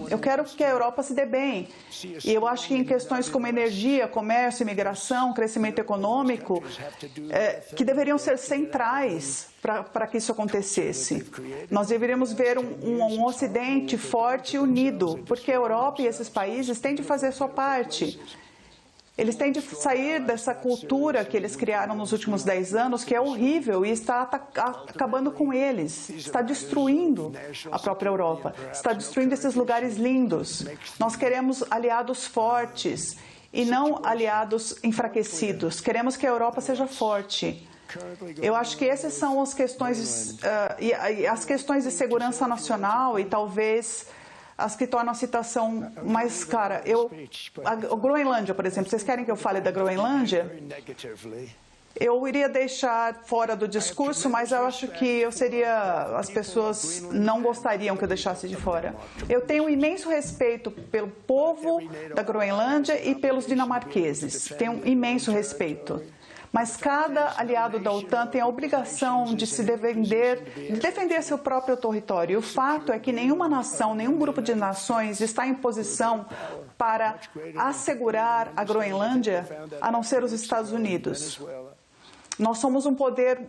Eu quero que a Europa se dê bem. E eu acho que em questões como energia, comércio, imigração, crescimento econômico, que deveriam ser centrais para que isso acontecesse. Nós deveríamos ver um Ocidente forte e unido, porque a Europa e esses países têm de fazer a sua parte. Eles têm de sair dessa cultura que eles criaram nos últimos 10 anos, que é horrível e está acabando com eles, está destruindo a própria Europa, está destruindo esses lugares lindos. Nós queremos aliados fortes e não aliados enfraquecidos. Queremos que a Europa seja forte. Eu acho que essas são as questões, as questões de segurança nacional e talvez as que tornam a situação mais clara. A Groenlândia, por exemplo, vocês querem que eu fale da Groenlândia? Eu iria deixar fora do discurso, mas eu acho que as pessoas não gostariam que eu deixasse de fora. Eu tenho um imenso respeito pelo povo da Groenlândia e pelos dinamarqueses. Tenho um imenso respeito. Mas cada aliado da OTAN tem a obrigação de defender seu próprio território. E o fato é que nenhuma nação, nenhum grupo de nações está em posição para assegurar a Groenlândia, a não ser os Estados Unidos. Nós somos um poder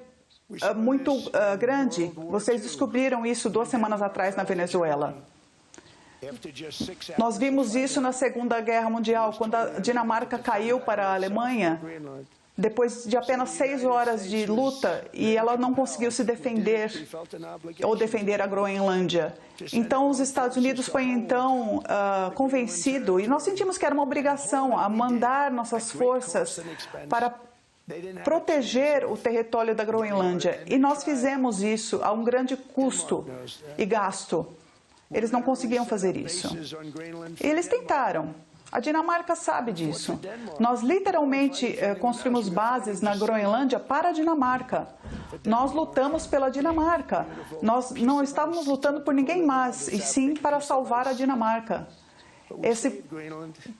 muito grande. Vocês descobriram isso 2 semanas atrás na Venezuela. Nós vimos isso na Segunda Guerra Mundial, quando a Dinamarca caiu para a Alemanha. Depois de apenas 6 horas de luta, e ela não conseguiu se defender ou defender a Groenlândia. Então, os Estados Unidos foi então convencido, e nós sentimos que era uma obrigação a mandar nossas forças para proteger o território da Groenlândia. E nós fizemos isso a um grande custo e gasto. Eles não conseguiam fazer isso. Eles tentaram. A Dinamarca sabe disso. Nós literalmente construímos bases na Groenlândia para a Dinamarca. Nós lutamos pela Dinamarca. Nós não estávamos lutando por ninguém mais, e sim para salvar a Dinamarca. Esse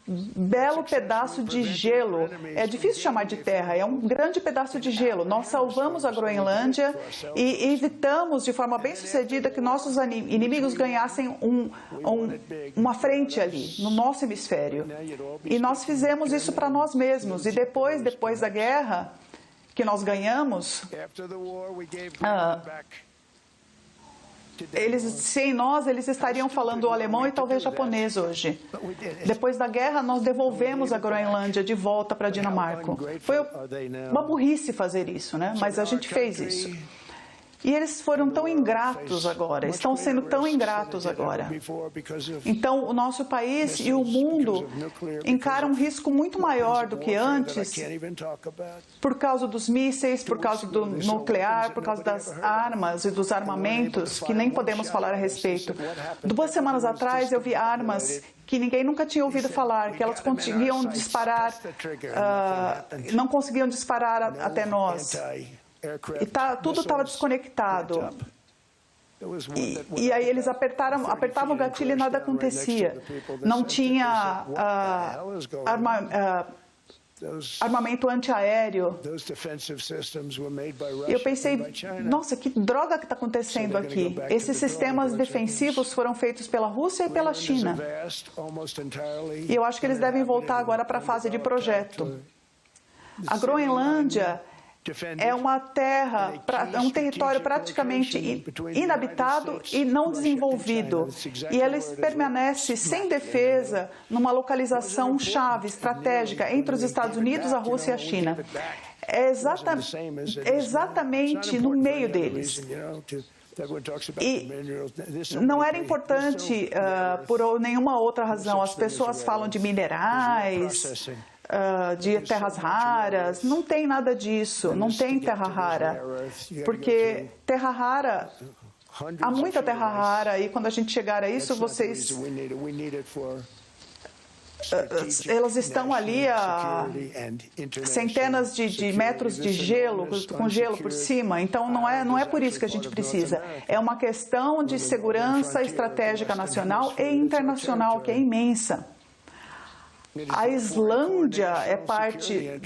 belo pedaço de gelo, é difícil chamar de terra, é um grande pedaço de gelo. Nós salvamos a Groenlândia e evitamos de forma bem sucedida que nossos inimigos ganhassem uma frente ali, no nosso hemisfério. E nós fizemos isso para nós mesmos. E depois da guerra que nós ganhamos, sem nós, eles estariam falando alemão e talvez japonês hoje. Depois da guerra, nós devolvemos a Groenlândia de volta para a Dinamarca. Foi uma burrice fazer isso, né? Mas a gente fez isso. E eles foram tão ingratos agora, estão sendo tão ingratos agora. Então, o nosso país e o mundo encaram um risco muito maior do que antes por causa dos mísseis, por causa do nuclear, por causa das armas e dos armamentos, que nem podemos falar a respeito. 2 semanas atrás, eu vi armas que ninguém nunca tinha ouvido falar, que elas conseguiam disparar, não conseguiam disparar até nós. E tudo estava desconectado. E aí eles apertavam o gatilho e nada acontecia. Não tinha armamento antiaéreo. E eu pensei, nossa, que droga que está acontecendo aqui? Esses sistemas defensivos foram feitos pela Rússia e pela China. E eu acho que eles devem voltar agora para a fase de projeto. A Groenlândia é uma terra, um território praticamente inabitado e não desenvolvido. E ele permanece sem defesa numa localização chave, estratégica, entre os Estados Unidos, a Rússia e a China. É exatamente no meio deles. E não era importante por nenhuma outra razão. As pessoas falam de minerais, de terras raras. Não tem nada disso, não tem terra rara, porque terra rara, há muita terra rara, e quando a gente chegar a isso, elas estão ali a centenas de metros de gelo, com gelo por cima. Então, não é por isso que a gente precisa. É uma questão de segurança estratégica nacional e internacional, que é imensa. A Islândia é parte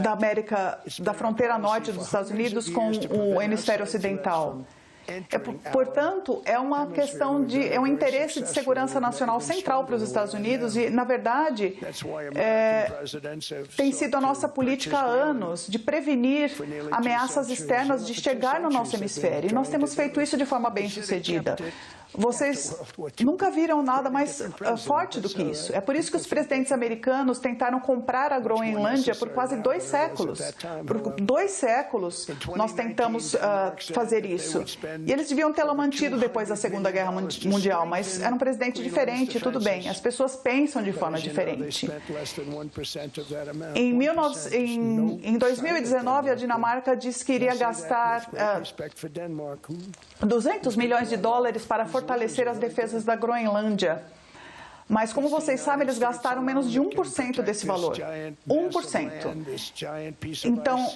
da América, da fronteira norte dos Estados Unidos com o hemisfério ocidental. Portanto, é uma questão é um interesse de segurança nacional central para os Estados Unidos e, na verdade, tem sido a nossa política há anos de prevenir ameaças externas de chegar no nosso hemisfério. E nós temos feito isso de forma bem-sucedida. Vocês nunca viram nada mais forte do que isso. É por isso que os presidentes americanos tentaram comprar a Groenlândia por quase 2 séculos. Por 2 séculos nós tentamos fazer isso. E eles deviam tê-la mantido depois da Segunda Guerra Mundial, mas era um presidente diferente, tudo bem. As pessoas pensam de forma diferente. Em 2019, a Dinamarca disse que iria gastar $200 milhões para fortalecer as defesas da Groenlândia. Mas, como vocês sabem, eles gastaram menos de 1% desse valor. 1%. Então,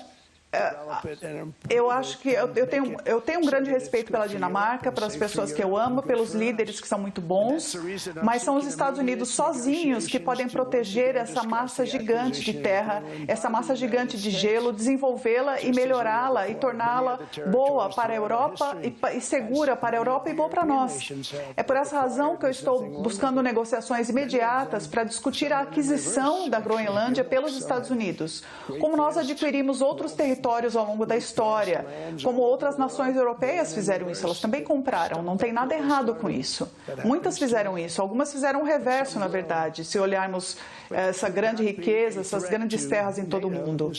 eu acho que eu tenho um grande respeito pela Dinamarca, pelas pessoas que eu amo, pelos líderes que são muito bons, mas são os Estados Unidos sozinhos que podem proteger essa massa gigante de terra, essa massa gigante de gelo, desenvolvê-la e melhorá-la e torná-la boa para a Europa e segura para a Europa e boa para nós. É por essa razão que eu estou buscando negociações imediatas para discutir a aquisição da Groenlândia pelos Estados Unidos, como nós adquirimos outros territórios ao longo da história, como outras nações europeias fizeram isso, elas também compraram, não tem nada errado com isso. Muitas fizeram isso, algumas fizeram o reverso, na verdade, se olharmos essa grande riqueza, essas grandes terras em todo o mundo.